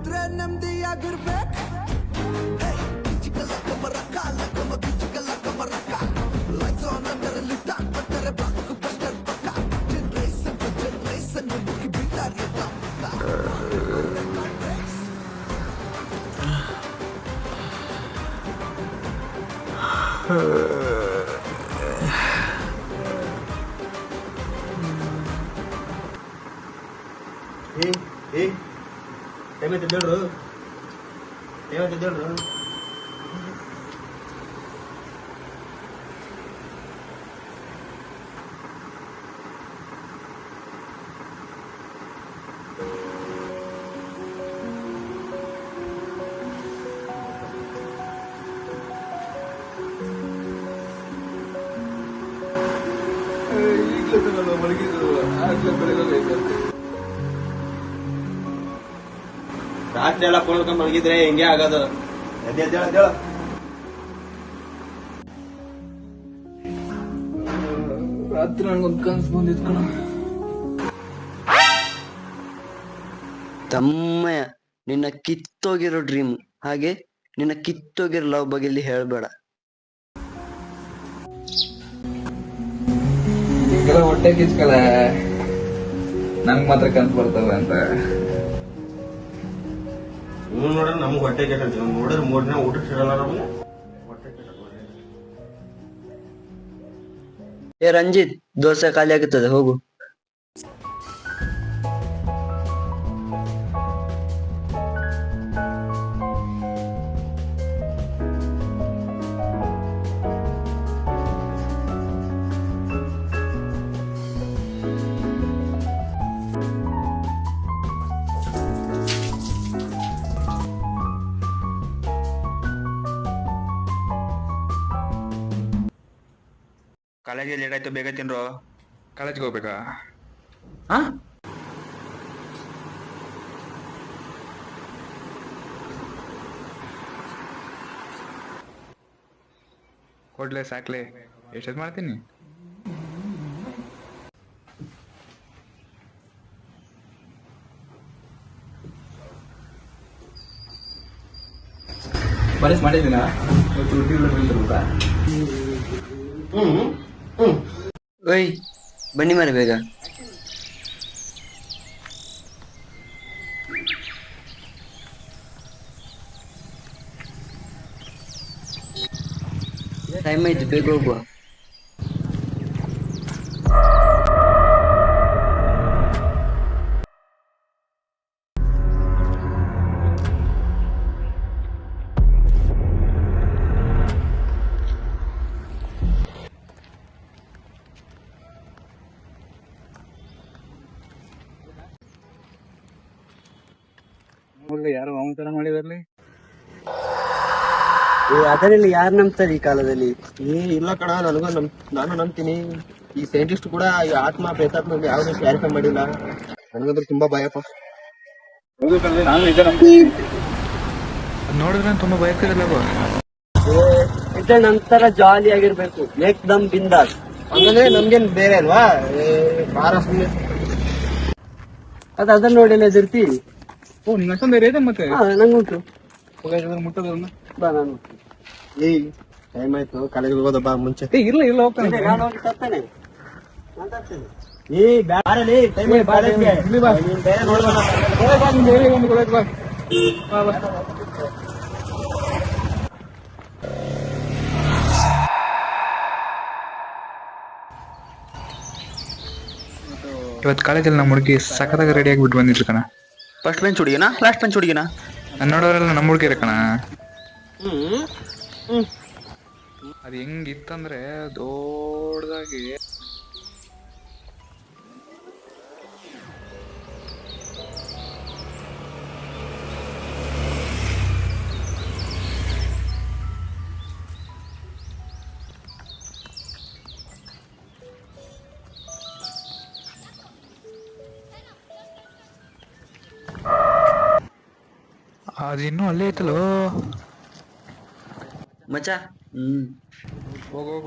ಇದ್ರೆ ನೆಮ್ಮದಿಯಾಗಿರ್ಬೇಕು. Lights on under a lift on, but they're back to Buster Bucka. Generation to generation, we beat our ಏಮೈತೆ ಹೇಳ್ರು ಈಗಲೇ ಮಲಗಿದ್ರು ಆಗ್ಲೇ ಬೆಳಗ್ಗೆ ರಾತ್ರಿ ಎಲ್ಲ ಕೊಂಡ್ಕೊಂಡ್ ಮಲಗಿದ್ರೆ ಹಿಂಗೆ ಆಗೋದು. ರಾತ್ರಿ ನನಗೊಂದು ಕನ್ಸು ಬಂದಿದ್ ಕಣ. ತಮ್ಮಯ್ಯ, ನಿನ್ನ ಕಿತ್ತೋಗಿರೋ ಡ್ರೀಮ್ ಹಾಗೆ ನಿನ್ನ ಕಿತ್ತೋಗಿರೋ ಲವ್ ಬಗ್ಗೆ ಇಲ್ಲಿ ಹೇಳ್ಬೇಡ. ಈಗೆಲ್ಲ ಹೊಟ್ಟೆ ಕಿಚ್ಕಲ್ಲ, ನಂಗ್ ಮಾತ್ರ ಕನ್ಸು ಬರ್ತವೆ ಅಂತ. ನೋಡ್ರೆ ನಮ್ಗೆ ಹೊಟ್ಟೆ ಕೆಟ್ಟ ನೋಡಿದ್ರೆ ಮೂರನೇ ಊಟ ಸಿಗಲ್ಲ ನಮ್ಗೆ ಹೊಟ್ಟೆ ಕೆಟ್ಟ. ಏ ರಂಜಿತ್, ದೋಸೆ ಖಾಲಿ ಆಗುತ್ತದೆ, ಹೋಗು. ಕಾಲೇಜಿಗೆ ಲೇಟ್ ಆಯ್ತು, ಬೇಗ ತಿನ್ರೋ. ಕಾಲೇಜ್ಗೆ ಹೋಗ್ಬೇಕಾ? ಹಾ, ಕೊಡ್ಲೆ ಸಾಕ್ಲೆ, ಎಷ್ಟೊತ್ತು ಮಾಡ್ತೀನಿ. ಬರೀಸ್ ಮಾಡಿದ್ದೀನ ಓಯ್ ಬನ್ನಿ ಮಾರೆ ಬೇಗ. ಟೈಮ್ ಆಯ್ತು, ಬೇಗ ಹೋಗುವ. ಯಾರು ಅವನ ಮಾಡಿದಾರ್ಲಿ. ಅದರಲ್ಲಿ ಯಾರು ನಂಬ್ತಾರೆ ಈ ಕಾಲದಲ್ಲಿ? ಇಲ್ಲ ಕಣ, ನಾನು ನಂಬ್ತೀನಿ. ಈ ಸೈಂಟಿಸ್ಟ್ ಕೂಡ ಈ ಆತ್ಮ ಪ್ರೇತಾತ್ಮ ಯಾವ್ದು ಕ್ಲಾರಿಫೈ ಮಾಡಿಲ್ಲ. ನನಗಂದ್ರೆ ತುಂಬಾ ಭಯಪ್ಪ. ನೋಡಿದ್ರೆ ತುಂಬಾ ಭಯಕರಲ್ಲ. ಇದ್ರ ನಂತರ ಜಾಲಿ ಆಗಿರ್ಬೇಕು, ಏಕ್ದಮ್ ಬಿಂದಾಸ್. ಹಂಗಂದ್ರೆ ನಮ್ಗೇನ್ ಬೇರೆ ಅಲ್ವಾ? ಬಾರ ಸುಮ್ಮನೆ ಅದನ್ನ ನೋಡಿ ಎದಿರ್ತಿ. ಓ, ನಿಂಗೆ ಅಷ್ಟೊಂದು ಧೈರ್ಯ ಇದೆ ಮತ್ತೆ? ನಂಗುಂಟು, ಮುಟ್ಟೋದು ಬಾ ನಾನು. ಏಯ್ ಟೈಮ್ ಆಯ್ತು, ಕಾಲೇಜ್ಗೆ ಹೋಗೋದ ಬಾ ಮುಂಚೆ. ಇಲ್ಲ ಹೋಗ್ತಾನೆ. ನಾನು ಹೋಗಿ ತರ್ತೇನೆ, ನಾನು ತರ್ತೇನೆ. ಏಯ್ ಬ್ಯಾರಲಿ ಟೈಮ್ ಆಯ್ತು ಕಾಲೇಜ್ಗೆ. ನೀನ್ ಬೇರೆ ನೋಡ್ಬೇಡ. ಇವತ್ತು ಕಾಲೇಜಲ್ಲಿ ನಮ್ಮ ಹುಡುಗಿ ಸಖತ್ತಾಗಿ ರೆಡಿ ಆಗಿಬಿಟ್ಟು ಬಂದಿದ್ರು ಕಣ. ಫಸ್ಟ್ ಬೆಂಚ್ ಹುಡುಗಿನ ಲಾಸ್ಟ್ ಬೆಂಚ್ ಹುಡುಗಿನ? ನಾನು ನೋಡೋರೆಲ್ಲ ನಮ್ಮ ಹುಡುಗಿರ ಕಣ. ಅದು ಹೆಂಗಿತ್ತಂದ್ರೆ ದೊಡ್ಡದಾಗಿ ಅದಿನ್ನೂ ಅಲ್ಲೇ ಐತಲ್ಲೋ ಮಚ. ಹೋಗು.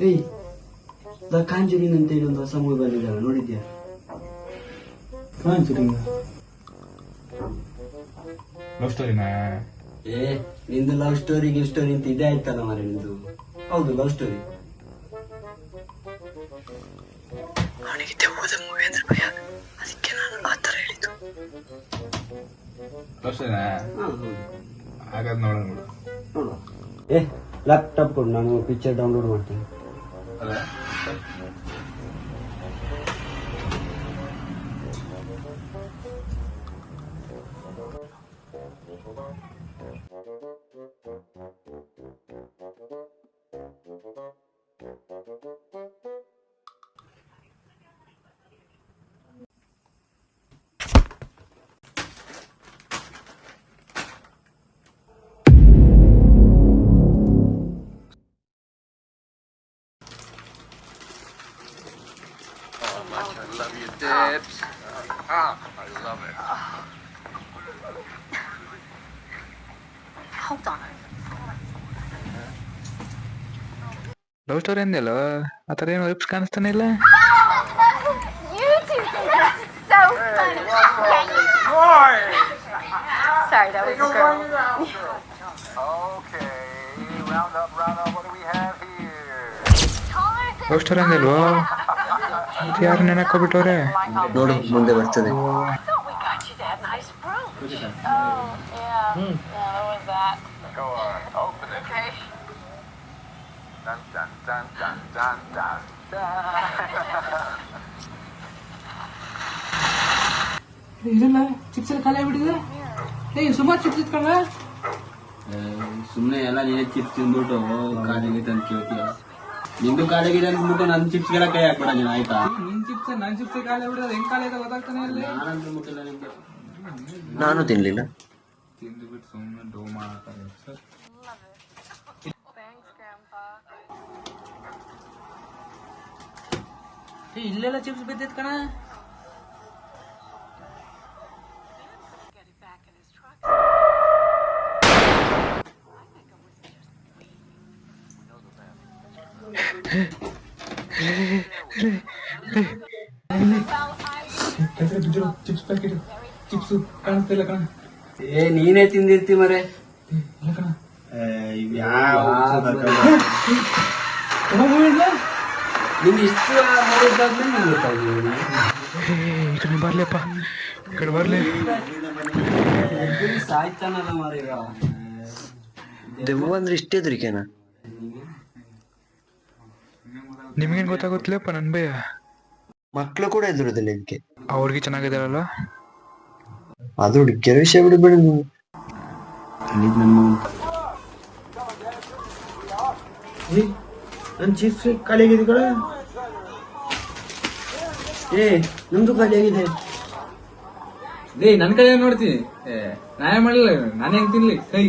ಏಯ್, ದ ಕಾಂಜುರಿಂಗ್ ಅಂತ ಹೇಳಿ ಒಂದು ಹೊಸ ಮೂವಿ ಬಂದಿದ್ದಲ್ಲ, ನೋಡಿದ್ಯಾ? ಲವ್ ಸ್ಟೋರಿನಾ? ಏ, ನಿಂದು ಲವ್ ಸ್ಟೋರಿ ಗಿವ್ ಸ್ಟೋರಿ ಅಂತ ಇದೇ ಆಯ್ತಲ್ಲ ಮಾರೆ ನಿಂದು. ಹೌದು, ಲವ್ ಸ್ಟೋರಿ. ಅವನಿಗೆ ದೆವ್ವದ ಮೂವಿ ಅಂದ್ರೆ ಭಯ, ಅದಕ್ಕೆ ನಾನು ಆ ಥರ ಹೇಳಿದ್ದು. ಲವ್ ಸ್ಟೋರಿನಾ? ಹೌದು, ಹಾಗಾದ್ ನೋಡೋಣ. ನೋಡುವ. ಏ, ಲ್ಯಾಪ್ಟಾಪ್ ಕೊಡು, ನಾನು ಪಿಕ್ಚರ್ ಡೌನ್ಲೋಡ್ ಮಾಡ್ತೀನಿ. ಅಲ್ಲ ಲವ್ ಸ್ಟೋರಿ ಅಂದಲ್ಲ, ಆ ಥರ ಏನು ವೆಬ್ಸ್ ಕಾಣಿಸ್ತಾನೆ ಇಲ್ಲ. You two think that's so funny. Sorry, that was a girl. Okay, round up, what do we have here? Love story ಅಂದಲ್ವಾ? ಮತ್ತೆ ಯಾರು ನೆನಕೋಬಿಟ್ಟವ್ರೆ? ನೋಡು, ಮುಂದೆ ಬರ್ತದೆ. I thought we got you that nice brooch. Oh, yeah. Yeah, what was that? Go on, open it. Okay. Dun, dun, dun, dun, dun, dun, ಇದೆಲ್ಲ chips ಎಲ್ಲ ಖಾಲಿ ಆಗ್ಬಿಟ್ಟಿದೆ. ಏಯ್, ಸುಮಾರು ಚಿಪ್ಸ್ ಇಟ್ಕೊಂಡ. ಸುಮ್ಮನೆ ಎಲ್ಲ ನೀನೇ ಚಿಪ್ಸ್ ತಿಂದ್ಬಿಟ್ಟು ಕಾಲಿಗಿದೆ ಅಂತ ಕೇಳ್ತೀಯ. ನಿಂದು ಕಾಲಿಗಿದೆ ಅಂದ್ಬಿಟ್ಟು ನನ್ನ ಚಿಪ್ಸ್ಗೆಲ್ಲ ಕೈ ಹಾಕ್ಬೇಡ ನೀನು, ಆಯ್ತಾ? ನಿನ್ ಚಿಪ್ಸ್ ನನ್ ಚಿಪ್ಸ್ ಖಾಲಿ ಆಗ್ಬಿಟ್ಟಿದೆ. ಹೆಂಗ್ ಖಾಲಿ ಆಯ್ತಾ ಗೊತ್ತಾಗ್ತಾನೆ ಇಲ್ಲ. ನಾನಂತೂ ಮುಟ್ಟಿಲ್ಲ ನಿಮ್ಗೆ. ನಾನು ತಿನ್ಲಿಲ್ಲ. ತಿಂದುಬಿಟ್ಟು ಸುಮ್ಮನೆ ಡೋ ಮಾಡತಾರೆ. Thanks, Grandpa. ಇಲ್ಲೆಲ್ಲ ಚಿಪ್ಸ್ ಬಿದ್ದಿತ್ ಕಣ. Get it back in his truck. I think it was just waiting. Chips packet chips ಕಾಣಿಸ್ತಾ ಇಲ್ಲ ಕಣ. ಏ, ನೀನೇ ತಿಂದಿರ್ತಿ ಮರೆ. ಇಲ್ಲ ಕಣ. ನಿಮ್ಗೆ ಇಷ್ಟು ಮಾಡಿದ್ದಾದ್ಮೇಲೆ ನಿಮ್ಗೆ ಗೊತ್ತಾಗಿದೆ. ಈ ಕಡೆ ಬರ್ಲಿಯಪ್ಪ, ಈ ಕಡೆ ಬರ್ಲಿ. ಸಾಯ್ತಾನಲ್ಲ ಮಾರೀಗ. ದೆವ್ವ ಅಂದ್ರೆ ಇಷ್ಟೇ ಹೆದರಿಕೆನಾ? ನಿಮ್ಗೇನ್ ಗೊತ್ತಾಗುತ್ತಿಲ್ಲಪ್ಪ ನನ್ ಭಯ. ಮಕ್ಳು ಕೂಡ ಎದುರುದಿಲ್ಲ ಇದಕ್ಕೆ. ಅವ್ರಿಗೆ ಚೆನ್ನಾಗಿದಾರಲ್ಲ. ಅದು ಹುಡುಗಿಯರ ವಿಷಯ ಬಿಡಬೇಡ ನೀವು. ನನ್ ಚಿಪ್ಸ್ ಖಾಲಿ ಆಗಿದೆ ಕಡೆ. ಏ, ನಮ್ದು ಖಾಲಿ ಆಗಿದೆ. ಲೇ, ನನ್ ಕೈ ನೋಡ್ತೀನಿ. ನಾನೇ ಮಾಡಿಲ್ಲ, ನಾನು ಹೆಂಗ್ ತಿನ್ಲಿ ಕೈ.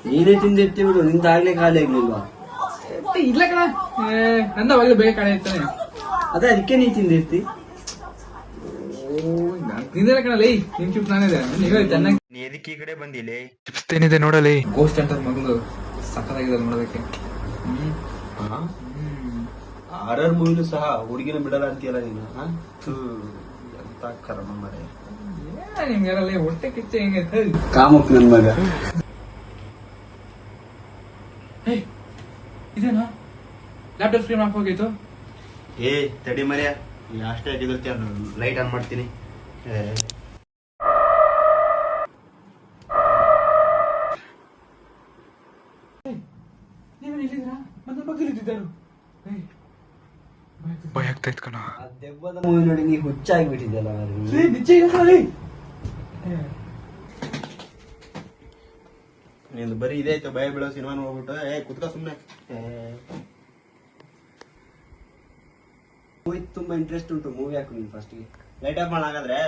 ನೀನೇ ತಿಂದಿರ್ತಿ ಬಿಡು, ನಿಂದ ಆಗ್ಲೇ ಖಾಲಿ ಆಗ್ಲಿಲ್ವಾ? ಇಲ್ಲ ಕಣ, ನಂದ ಒಳ್ಳೆ ಬೇಗ ಕಾಳೆ ಇರ್ತಾನೆ. ಅದೇ ಅದಕ್ಕೆ ನೀ ತಿಂದಿರ್ತಿ. ನಾನು ತಿಂದಿಲ್ಲ ಕಣ. ಲೈ, ನಿಮ್ ಚಿಪ್ಸ್ ನಾನಿದೆ, ನೀವೇ ಚೆನ್ನಾಗಿ. ನೀ ಎದಕ್ಕೆ ಈ ಕಡೆ ಬಂದಿಲ್ಲ? ಚಿಪ್ಸ್ ಏನಿದೆ ನೋಡಲಿ. ಗೋಸ್ಟ್ ಅಂಟರ್ ಮಗಳು ಸಕ್ಕತ್ತಾಗಿದೆ ನೋಡೋದಕ್ಕೆ. ಹಾರರ್ ಮೂವಿನೂ ಸಹ ಹುಡುಗಿನ ಬಿಡಲ್ಲ ಅಂತೀಯಲ್ಲ ನೀನು. ಎಂತ ಕರ್ಮ ಮರೆ. ನಿಮ್ಗೆಲ್ಲ ಹೊಟ್ಟೆ ಕಿಚ್ಚೆ ಹೆಂಗೆ ಕಾಮಕ್ ನನ್ ಮಗ. ಇದೇನಾ ಲ್ಯಾಪ್ಟಾಪ್ ಸ್ಕ್ರೀನ್ ಆಫ್ ಹೋಗಿತ್ತು. ಏ, ತಡಿ ಮರ್ಯ, ಅಷ್ಟೇ ಆಗಿರುತ್ತೆ. ಲೈಟ್ ಆನ್ ಮಾಡ್ತೀನಿ. ನೀವೇನು ಇಲ್ಲಿದ್ದೀರಾ? ಮತ್ತೆ ಪಕ್ಕದಲ್ಲಿದ್ದರು. ಭಯ ಆಗ್ತಾ ಇತ್ತು ಕಣ. ಆ ದೆವ್ವದ ಮೂವಿ ನೋಡಿ ನೀ ಹುಚ್ಚಾಗ್ಬಿಟ್ಟಿದ್ಯಲ್ಲ ಮಾರ್ರೆ. ನಿಜ ಇಲ್ಲ. ನಿಂದು ಬರೀ ಇದೇ ಆಯ್ತು, ಭಯ ಬೀಳೋ ಸಿನಿಮಾ ನೋಡ್ಬಿಟ್ಟು. ಕುತ್ಕ ಸುಮ್ನೆ. ಮೂವಿ ತುಂಬಾ ಇಂಟ್ರೆಸ್ಟ್ ಉಂಟು, ಮೂವಿ ಹಾಕು ನೀನು ಫಸ್ಟ್ಗೆ. ಲೈಟ್ ಆಫ್ ಮಾಡಾಗಾದ್ರೆ.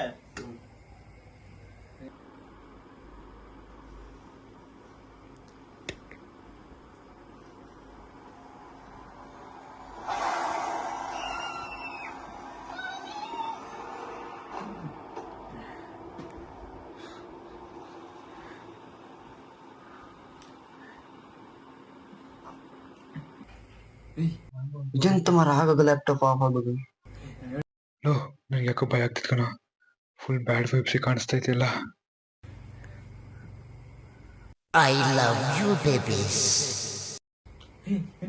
ಇದಂತ ಮರ ಆಗೋದು ಲ್ಯಾಪ್ಟಾಪ್ ಆಫ್ ಆಗೋದು. ಲೋ ನಂಗೆ ಯಾಕೋ ಭಯ ಆಗ್ತಿತ್ತು ಕಣ. ಫುಲ್ ಬ್ಯಾಡ್ ವೈಬ್ಸಿ ಕಾಣಿಸ್ತಾ ಇದೆಯಲ್ಲ.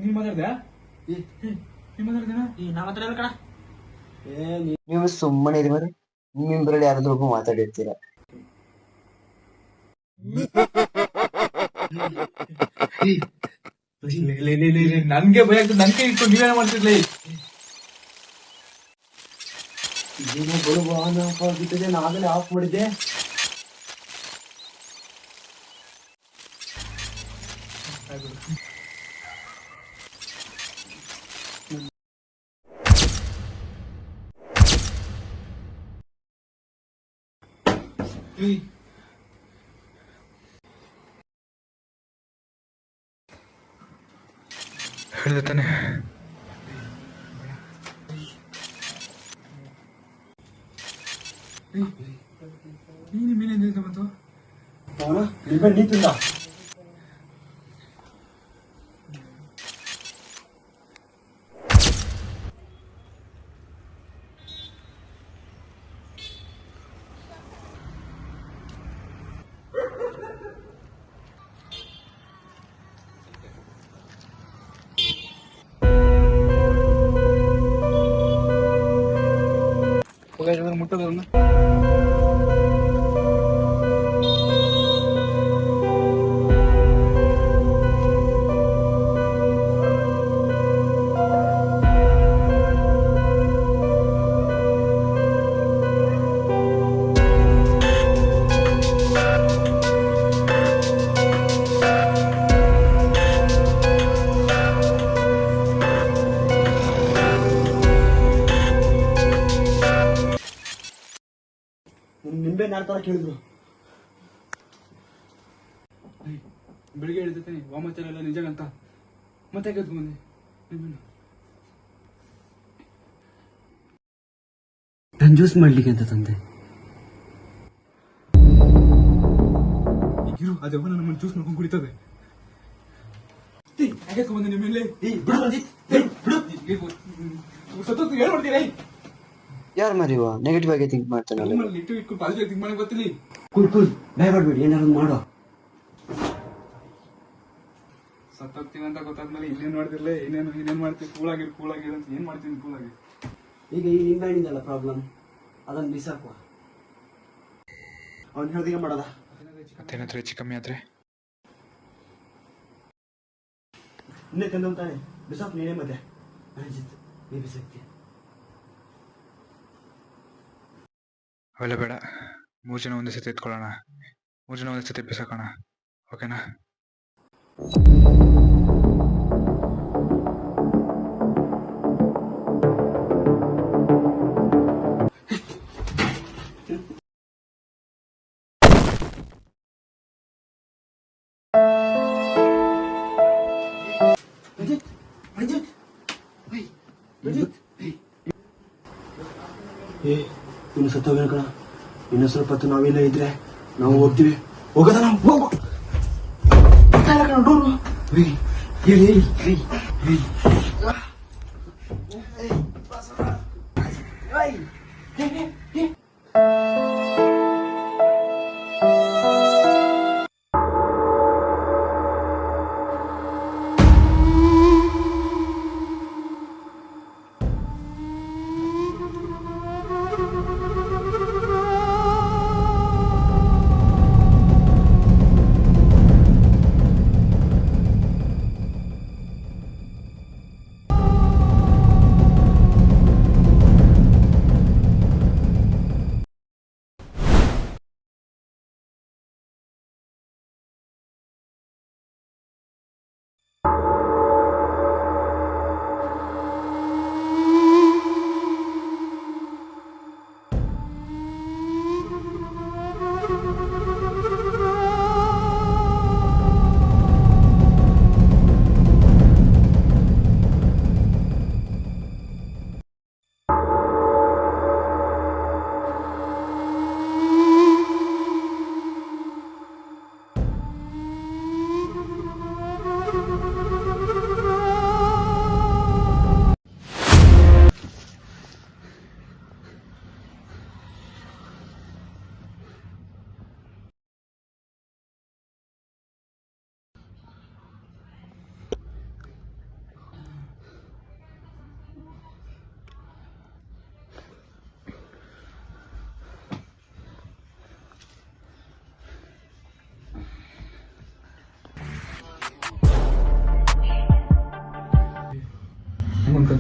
ನೀನ್ ಮಾತಾಡ್ದ್ಯಾ? ನೀನ್ ಮಾತಾಡ್ದೇನಾ? ನಾ ಮಾತಾಡಲ್ಲ ಕಣ. ನೀವು ಸುಮ್ಮನೆ ಇರಿ ಮರೆ, ನಿಮ್ಮಿಬ್ಬರಲ್ಲಿ ಯಾರಾದ್ರೂ ಮಾತಾಡಿರ್ತೀರ. ನನ್ಗೆ ಭಯ ಆಗ್ತದೆ, ನನ್ ಕೈ ಇಟ್ಕೊಂಡು ನೀವೇನ ಮಾಡ್ತಿರ್ಲಿ? ನಾಗಲೇ ಆಫ್ ಮಾಡಿದ್ದೆ. ಹೇಳ್ದೆ ತಾನೆ. ನೀನ್ ಮೇಲೆ ನಿಲ್ತ ಬಂತು. ನಿಂತಿಲ್ಲ. ಮುಟ್ಟೋದನ್ನ ನಿಂಬೆ ನಾಡ್ತಾರ ಕೇಳಿದ್ರು. ಬೆಳಿಗ್ಗೆ ಹೇಳ್ತೇನೆ ವಾಮಾಚಾರ ಎಲ್ಲ ನಿಜಗಂತ ಮತ್ತೆ ಗೆದ್ದು ಬಂದೆ. ನಾನು ಜ್ಯೂಸ್ ಮಾಡ್ಲಿಕ್ಕೆ ಅಂತ ತಂದೆ. ಇರು ಅದೆವ ನಮ್ಮನ್ನು ಜ್ಯೂಸ್ ಮಾಡ್ಕೊಂಡು ಕುಡಿತದೆ. ಹಾಗೆ ಬಂದೆ ನಿಮ್ಮ ಮೇಲೆ. ಸತ್ತೋತ್ತು ಏನ್ ಮಾಡ್ತೀರಾ? ಯಾರು ಮರಿವ ನೆಗೆಟಿವ್ ಆಗಿ ಥಿಂಕ್ ಮಾಡ್ತಾನಲ್ಲ. ಇಟ್ಟು ಇಟ್ಕೊಂಡು ಪಾಸಿಟಿವ್ ಥಿಂಕ್ ಮಾಡಕ್ ಗೊತ್ತಿಲ್ಲ. ಕೂಲ್ ಭಯ ಪಡ್ಬೇಡಿ, ಏನಾದ್ರು ಮಾಡೋ. ಸತ್ತೋಗ್ತೀವಿ ಅಂತ ಗೊತ್ತಾದ್ಮೇಲೆ ಇನ್ನೇನ್ ಮಾಡ್ತಿರ್ಲಿ, ಏನೇನ್ ಮಾಡ್ತೀವಿ, ಕೂಳಾಗಿರು ಅಂತ ಏನ್ ಮಾಡ್ತೀನಿ ಕೂಳಾಗಿ. ಈಗ ಈ ನಿಂಬೆ ಹಣ್ಣಿಂದಲ್ಲ ಪ್ರಾಬ್ಲಮ್, ಅದನ್ನ ಬಿಸಾಕುವ. ಅವ್ನು ಹೇಳ್ದಂಗೆ ಮಾಡೋದ. ಮತ್ತೇನಾದ್ರೂ ಹೆಚ್ಚು ಕಮ್ಮಿ ಆದ್ರೆ ಇನ್ನೇ ತಂದಂತಾನೆ ಬಿಸಾಕು ನೀನೇ. ಮತ್ತೆ ಅನಿಸಿತ್ತು ನೀ ಬಿಸಾಕ್ತೀಯ. ಅವೆಲ್ಲ ಬೇಡ. 3 ಜನ ಒಂದೇ ಸತಿ ಎತ್ಕೊಳ್ಳೋಣ. 3 ಜನ ಒಂದೇ ಸತಿ ಬಿಸಾಕೋಣ. ಓಕೆನಾ? ಇನ್ನು ಸತ್ತೋಗ್ಯಾನ ಕಣ. ಇನ್ನು ಸ್ವಲ್ಪ ಹೊತ್ತು ನಾವೆಲ್ಲ ಇದ್ರೆ ನಾವು ಹೋಗ್ತೀವಿ. ಹೋಗದ ನಾವು ಹೋಗೋ.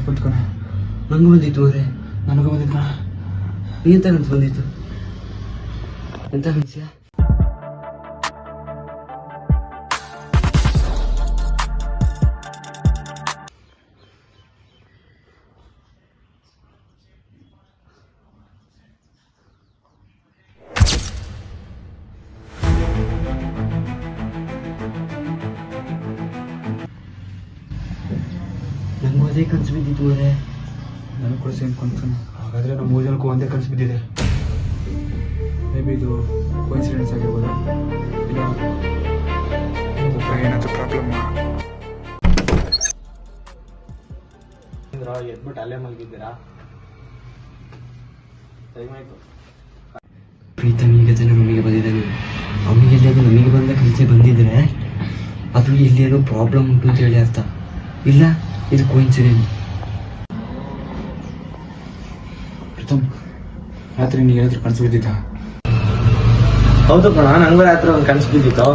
ಬಂತು ಕಣ. ನಂಗೂ ಬಂದಿತ್ತು ಅವರೇ. ನನಗೂ ಬಂದಿತ್ತು ಕಣ. ಎಂತ ಕನ್ಸು ಬಂದಿತ್ತು? ಎಂತ ಕನ್ಸ್ಯ? ನಂಗೂ ಅದೇ ಕನ್ಸು ಬಿದ್ದಿತ್ತು ಅವರೇ. ನನಗೆ ಕೂಡ ಸೇಮ್ ಕನ್ಸು. ಹಾಗಾದರೆ ನಮ್ಮ 3 ಜನಕ್ಕೂ ಒಂದೇ ಕನಸು ಬಿದ್ದಿದೆ. ಮೇ ಬಿ ಇದು ಕೋಇನ್ಸಿಡೆನ್ಸ್ ಆಗಿರ್ಬೋದು, ಇಲ್ಲ ಏನಾದರೂ ಪ್ರಾಬ್ಲಮ್. ಎದ್ಬಿಟ್ಟು ಅಲ್ಲೇ ಮಲಗಿದ್ದೀರಾ? ಟೈಮ್ ಆಯ್ತು. ಪ್ರೀತಮ್ ಈಗ ತಾನೇ ನಮಗೆ ಬಂದಿದ್ದಾನೆ. ಅವನಿಗೆ ಎಲ್ಲಿಯಾದ್ರೂ ನಮಗೆ ಬಂದ ಕನಸೆ ಬಂದಿದ್ರೆ ಅದು ಎಲ್ಲಿಯಾದ್ರೂ ಪ್ರಾಬ್ಲಮ್ ಉಂಟು ಅಂತ ಹೇಳಿ ಅರ್ಥ. ಇಲ್ಲ, ಇದು ಕೋಇನ್ಸಿಡೆನ್ಸ್. ಪ್ರೀತಮ್, ರಾತ್ರಿ ನೀ ಏನಾದರೂ ಕನಸು ಬಿದ್ದಿದ್ದ? ಹೌದು ಕಣ, ನಂಗೂ ರಾತ್ರಿ ಒಂದು ಕನಸು ಬಿದ್ದಿತ್ತು.